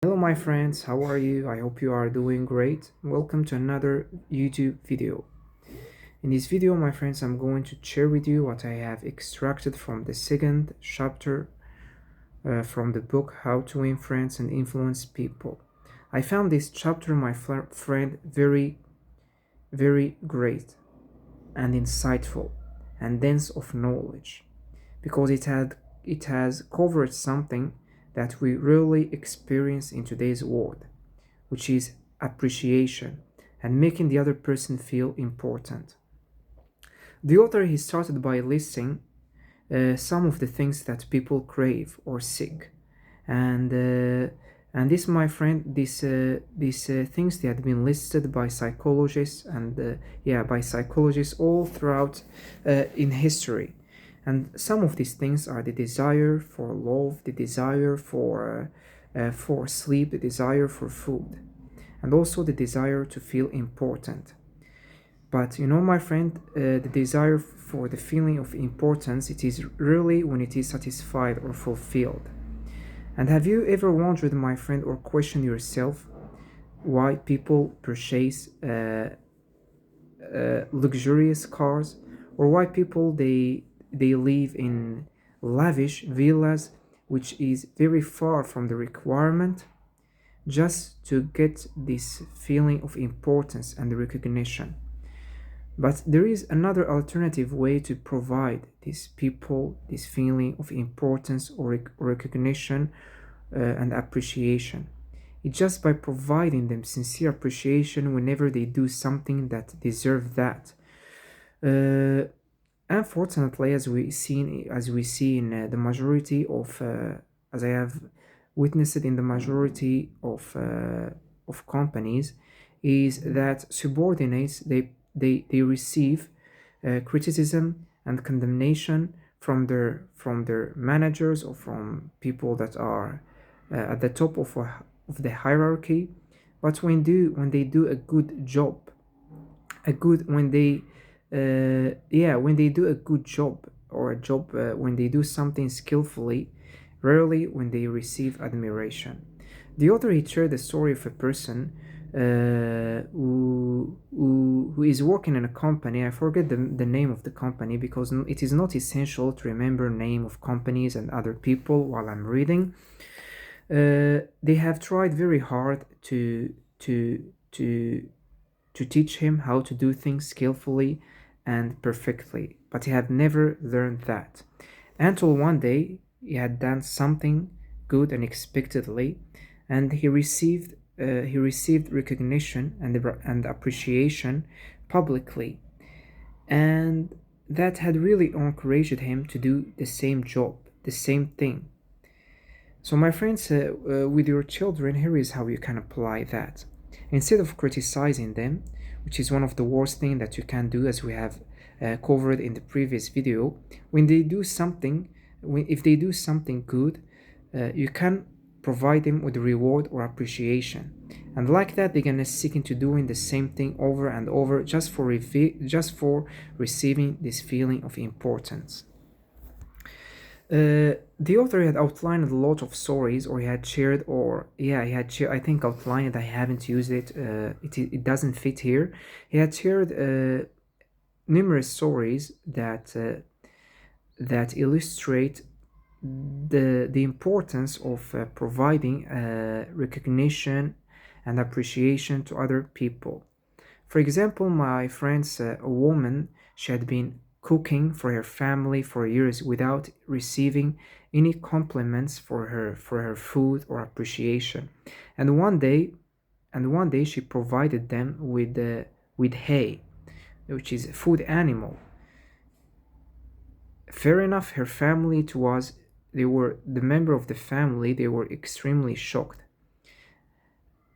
Hello my friends, how are you? I hope you are doing great. Welcome to another YouTube video. In this video, my friends, I'm going to share with you what I have extracted from the second chapter from the book How to Influence and Influence People. I found this chapter, my friend, very great and insightful and dense of knowledge because it has covered something that we rarely experience in today's world, which is appreciation and making the other person feel important. The author he started by listing some of the things that people crave or seek, and this, my friend, these things they had been listed by psychologists and by psychologists all throughout in history. And some of these things are the desire for love, the desire for sleep, the desire for food, and also the desire to feel important. But you know, my friend, the desire for the feeling of importance, it is really when it is satisfied or fulfilled. And have you ever wondered, my friend, or questioned yourself why people purchase luxurious cars, or why people they live in lavish villas, which is very far from the requirement, just to get this feeling of importance and recognition? But there is another alternative way to provide these people this feeling of importance or recognition and appreciation. It's just by providing them sincere appreciation whenever they do something that deserve that. Uh, Unfortunately, as we see in the majority of, as I have witnessed in the majority of companies, is that subordinates they receive criticism and condemnation from their managers or from people that are at the top of the hierarchy. But when they do a good job, a good when they do a good job, or a job when they do something skillfully, rarely when they receive admiration. The author he shared the story of a person who is working in a company. I forget the name of the company because it is not essential to remember name of companies and other people while I'm reading. They have tried very hard to teach him how to do things skillfully and perfectly, but he had never learned that until one day he had done something good unexpectedly, and he received recognition and appreciation publicly, and that had really encouraged him to do the same job, the same thing. So, my friends, with your children, here is how you can apply that. Instead of criticizing them, which is one of the worst things that you can do, as we have covered in the previous video, when they do something, if they do something good, you can provide them with reward or appreciation. And like that, they're gonna seek into doing the same thing over and over, just for receiving this feeling of importance. The author had outlined a lot of stories, or he had shared, or yeah, he had shared. I think outlined. I haven't used it. It doesn't fit here. He had shared numerous stories that illustrate the importance of providing recognition and appreciation to other people. For example, my friend's a woman, she had been cooking for her family for years without receiving any compliments for her food or appreciation. And one day she provided them with hay, which is a food animal. Fair enough, her family, it was they were the member of the family, they were extremely shocked.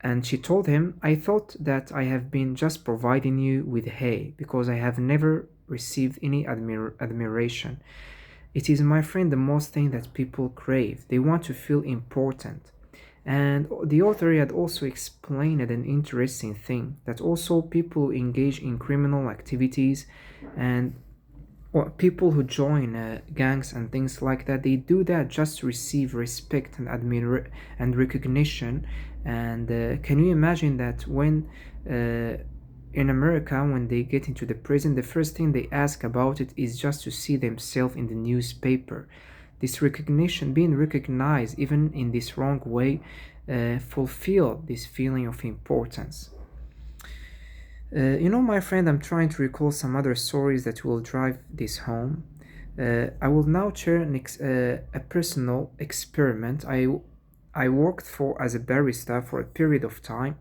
And she told him, I thought that I have been just providing you with hay because I have never received any admiration. It is, my friend, the most thing that people crave. They want to feel important. And the author had also explained an interesting thing, that also people who engage in criminal activities and or people who join gangs and things like that, they do that just to receive respect and and recognition. And can you imagine that when in America, when they get into the prison, the first thing they ask about it is just to see themselves in the newspaper. This recognition, being recognized even in this wrong way, fulfill this feeling of importance. My friend, I'm trying to recall some other stories that will drive this home. I will now share a personal experiment. I worked for as a barista for a period of time,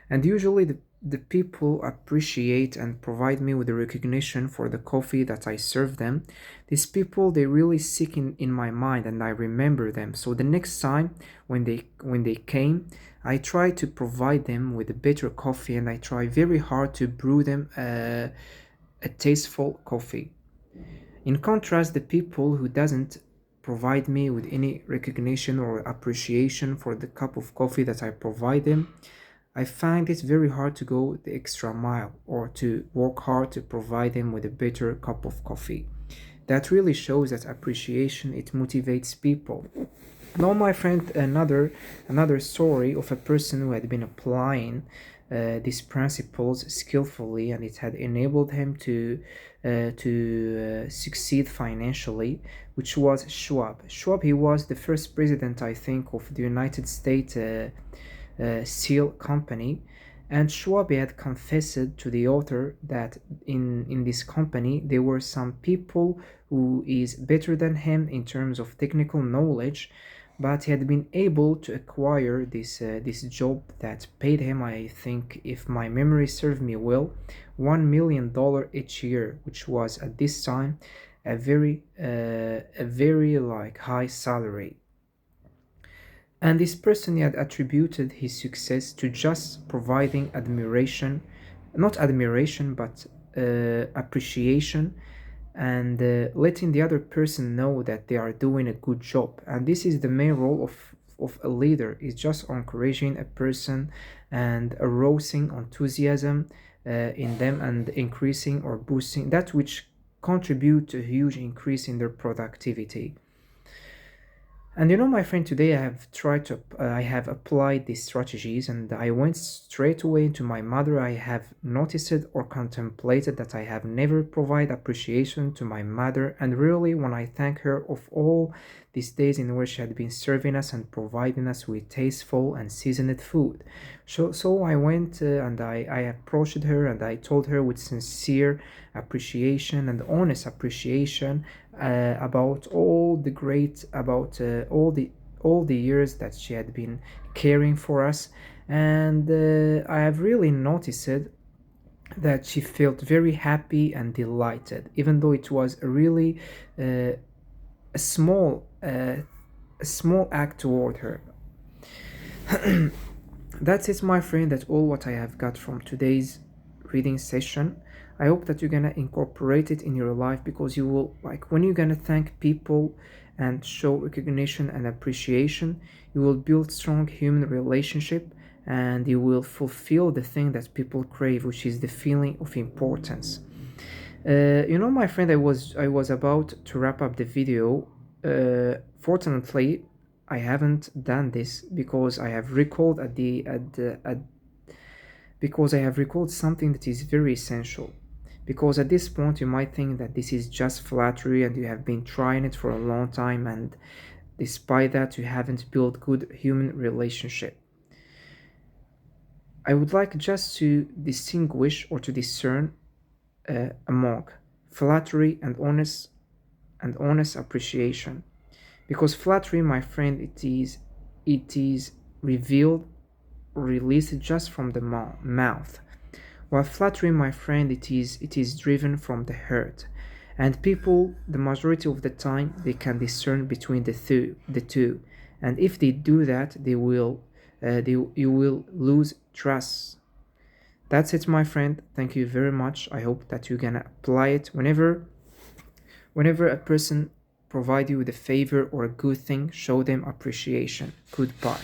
and usually the people appreciate and provide me with the recognition for the coffee that I serve them. These people, they really stick in my mind and I remember them. So the next time when they came, I try to provide them with a better coffee, and I try very hard to brew them a tasteful coffee. In contrast, the people who doesn't provide me with any recognition or appreciation for the cup of coffee that I provide them, I find it very hard to go the extra mile or to work hard to provide them with a better cup of coffee. That really shows that appreciation, it motivates people. Now, my friend, another story of a person who had been applying these principles skillfully, and it had enabled him to succeed financially, which was Schwab. Schwab, he was the first president, I think, of the United States Steel Company, and Schwab had confessed to the author that in this company there were some people who is better than him in terms of technical knowledge, but he had been able to acquire this job that paid him, I think, if my memory serves me well, $1 million each year, which was at this time a very like high salary. And this person had attributed his success to just providing admiration, not admiration, but appreciation, and letting the other person know that they are doing a good job. And this is the main role of a leader, is just encouraging a person and arousing enthusiasm in them and increasing or boosting that which contribute to a huge increase in their productivity. And my friend, today I have applied these strategies, and I went straight away to my mother. I have noticed or contemplated that I have never provided appreciation to my mother, and really, when I thank her of all these days in which she had been serving us and providing us with tasteful and seasoned food. So I went and I approached her and I told her with sincere appreciation and honest appreciation about all the years that she had been caring for us, and I have really noticed that she felt very happy and delighted, even though it was a really a small a small act toward her. That's it, my friend. That's all what I have got from today's reading session. I hope that you're gonna incorporate it in your life, because you will, like, when you're gonna thank people and show recognition and appreciation, you will build strong human relationship, and you will fulfill the thing that people crave, which is the feeling of importance. My friend, I was about to wrap up the video. Fortunately, I haven't done this because I have recalled because I have recalled something that is very essential. Because at this point you might think that this is just flattery and you have been trying it for a long time, and despite that you haven't built good human relationship. I would like just to distinguish or to discern among flattery and honest appreciation. Because flattery, my friend, it is revealed or released just from the mouth, while flattery, my friend, it is driven from the heart. And people, the majority of the time, they can discern between the two, and if they do that, you will lose trust. That's it, my friend. Thank you very much. I hope that you're gonna apply it whenever a person provide you with a favor or a good thing. Show them appreciation. Goodbye.